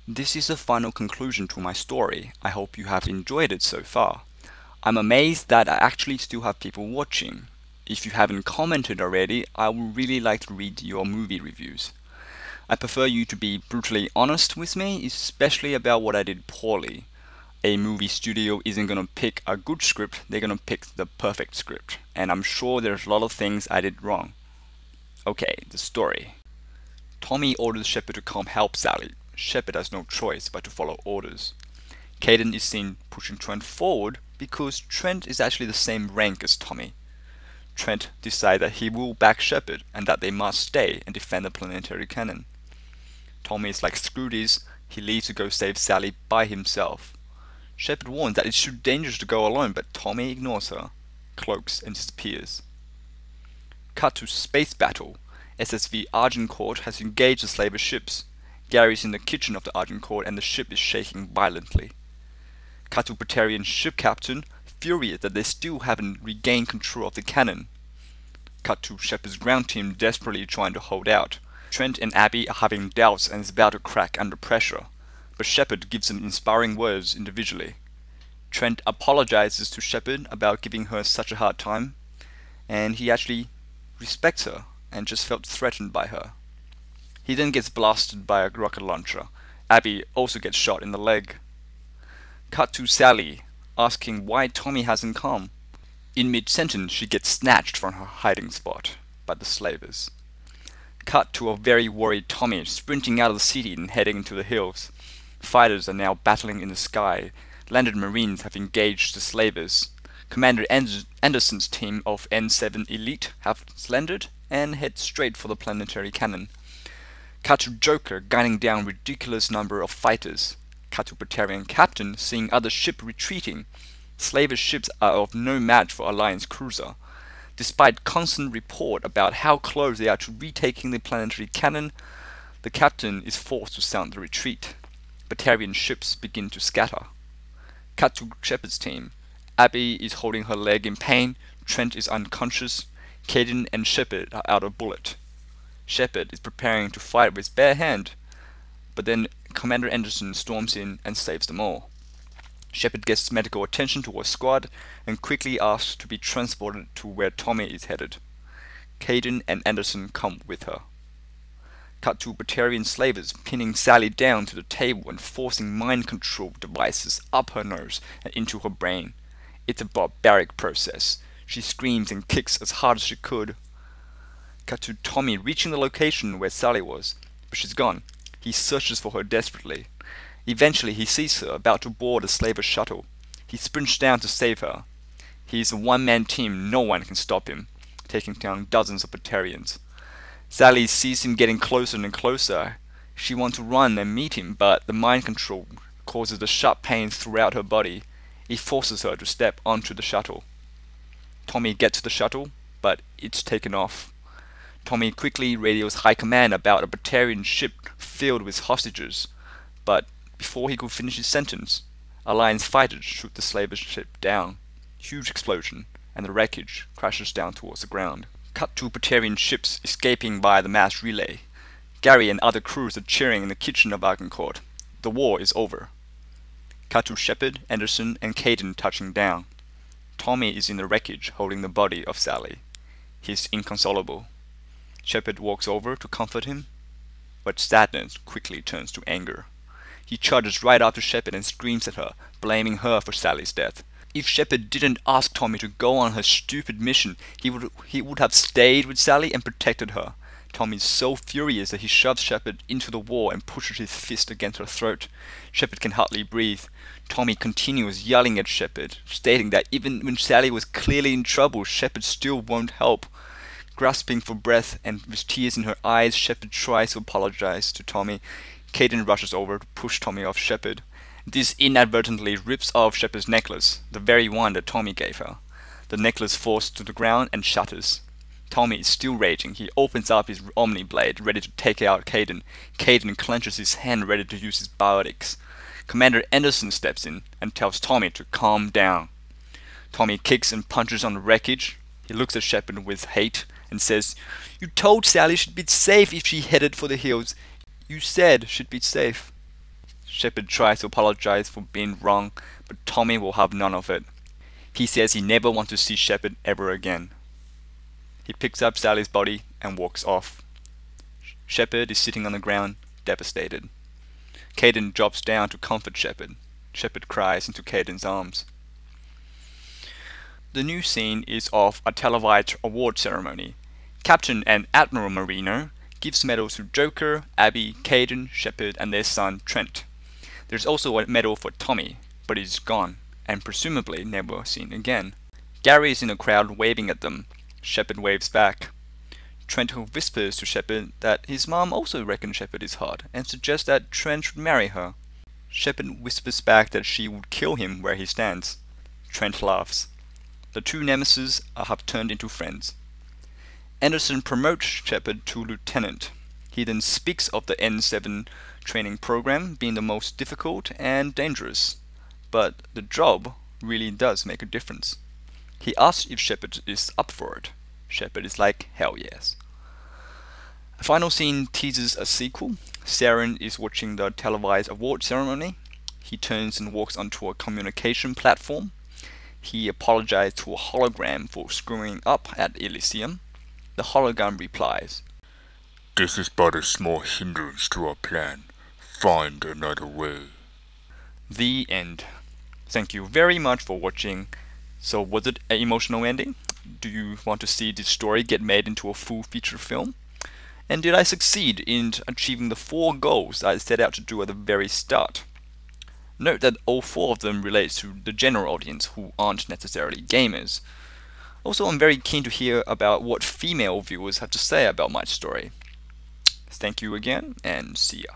This is the final conclusion to my story. I hope you have enjoyed it so far. I'm amazed that I actually still have people watching. If you haven't commented already, I would really like to read your movie reviews. I prefer you to be brutally honest with me, especially about what I did poorly. A movie studio isn't gonna pick a good script, they're gonna pick the perfect script. And I'm sure there's a lot of things I did wrong. Okay, the story. Tommy orders Shepard to come help Sally. Shepard has no choice but to follow orders. Caden is seen pushing Trent forward because Trent is actually the same rank as Tommy. Trent decides that he will back Shepard and that they must stay and defend the planetary cannon. Tommy is like screw this, he leaves to go save Sally by himself. Shepard warns that it's too dangerous to go alone, but Tommy ignores her, cloaks and disappears. Cut to space battle. SSV Agincourt has engaged the slaver ships. Gary is in the kitchen of the Agincourt and the ship is shaking violently. Cut to Batarian ship captain, furious that they still haven't regained control of the cannon. Cut to Shepard's ground team desperately trying to hold out. Trent and Abby are having doubts and is about to crack under pressure, but Shepard gives them inspiring words individually. Trent apologizes to Shepard about giving her such a hard time, and he actually respects her and just felt threatened by her. He then gets blasted by a rocket launcher. Abby also gets shot in the leg. Cut to Sally, asking why Tommy hasn't come. In mid-sentence, she gets snatched from her hiding spot by the slavers. Cut to a very worried Tommy sprinting out of the city and heading into the hills. Fighters are now battling in the sky. Landed Marines have engaged the slavers. Commander Anderson's team of N7 Elite have landed and head straight for the planetary cannon. Cut to Joker gunning down ridiculous number of fighters. Cut to Batarian captain seeing other ship retreating. Slaver ships are of no match for Alliance cruiser. Despite constant report about how close they are to retaking the planetary cannon, the captain is forced to sound the retreat. Batarian ships begin to scatter. Cut to Shepard's team. Abby is holding her leg in pain, Trent is unconscious, Caden and Shepard are out of bullet. Shepard is preparing to fight with bare hand, but then Commander Anderson storms in and saves them all. Shepard gets medical attention to her squad and quickly asks to be transported to where Tommy is headed. Caden and Anderson come with her. Cut to Batarian slavers pinning Sally down to the table and forcing mind control devices up her nose and into her brain. It's a barbaric process. She screams and kicks as hard as she could. Cut to Tommy reaching the location where Sally was, but she's gone. He searches for her desperately. Eventually he sees her about to board a slaver shuttle. He sprints down to save her. He is a one-man team, no one can stop him, taking down dozens of Batarians. Sally sees him getting closer and closer. She wants to run and meet him, but the mind control causes the sharp pains throughout her body. It forces her to step onto the shuttle. Tommy gets to the shuttle, but it's taken off. Tommy quickly radios High Command about a Batarian ship filled with hostages, but before he could finish his sentence, Alliance fighters shoot the slaver ship down. Huge explosion, and the wreckage crashes down towards the ground. Cut to Batarian ships escaping by the mass relay. Gary and other crews are cheering in the kitchen of Agincourt. The war is over. Cut to Shepard, Anderson, and Caden touching down. Tommy is in the wreckage holding the body of Sally. He is inconsolable. Shepard walks over to comfort him, but sadness quickly turns to anger. He charges right after Shepard and screams at her, blaming her for Sally's death. If Shepard didn't ask Tommy to go on her stupid mission, he would have stayed with Sally and protected her. Tommy is so furious that he shoves Shepard into the wall and pushes his fist against her throat. Shepard can hardly breathe. Tommy continues yelling at Shepard, stating that even when Sally was clearly in trouble, Shepard still won't help. Grasping for breath and with tears in her eyes, Shepard tries to apologize to Tommy. Caden rushes over to push Tommy off Shepard. This inadvertently rips off Shepard's necklace, the very one that Tommy gave her. The necklace falls to the ground and shatters. Tommy is still raging. He opens up his Omni Blade, ready to take out Caden. Caden clenches his hand, ready to use his biotics. Commander Anderson steps in and tells Tommy to calm down. Tommy kicks and punches on the wreckage. He looks at Shepard with hate and says, "You told Sally she'd be safe if she headed for the hills. You said she'd be safe." Shepard tries to apologize for being wrong, but Tommy will have none of it. He says he never wants to see Shepard ever again. He picks up Sally's body and walks off. Shepard is sitting on the ground, devastated. Kaidan drops down to comfort Shepard. Shepard cries into Kaidan's arms. The new scene is of a televised award ceremony. Captain and Admiral Marino gives medals to Joker, Abby, Kaidan, Shepard, and their son Trent. There's also a medal for Tommy, but he's gone, and presumably never seen again. Gary is in the crowd waving at them. Shepard waves back. Trent whispers to Shepard that his mom also reckons Shepard is hot, and suggests that Trent should marry her. Shepard whispers back that she would kill him where he stands. Trent laughs. The two nemesis have turned into friends. Anderson promotes Shepard to lieutenant. He then speaks of the N7 training program being the most difficult and dangerous, but the job really does make a difference. He asks if Shepard is up for it. Shepard is like, hell yes. A final scene teases a sequel. Saren is watching the televised award ceremony. He turns and walks onto a communication platform. He apologized to a hologram for screwing up at Elysium. The hologram replies, "This is but a small hindrance to our plan. Find another way." The end. Thank you very much for watching. So was it an emotional ending? Do you want to see this story get made into a full feature film? And did I succeed in achieving the 4 goals I set out to do at the very start? Note that all 4 of them relate to the general audience who aren't necessarily gamers. Also, I'm very keen to hear about what female viewers have to say about my story. Thank you again, and see ya.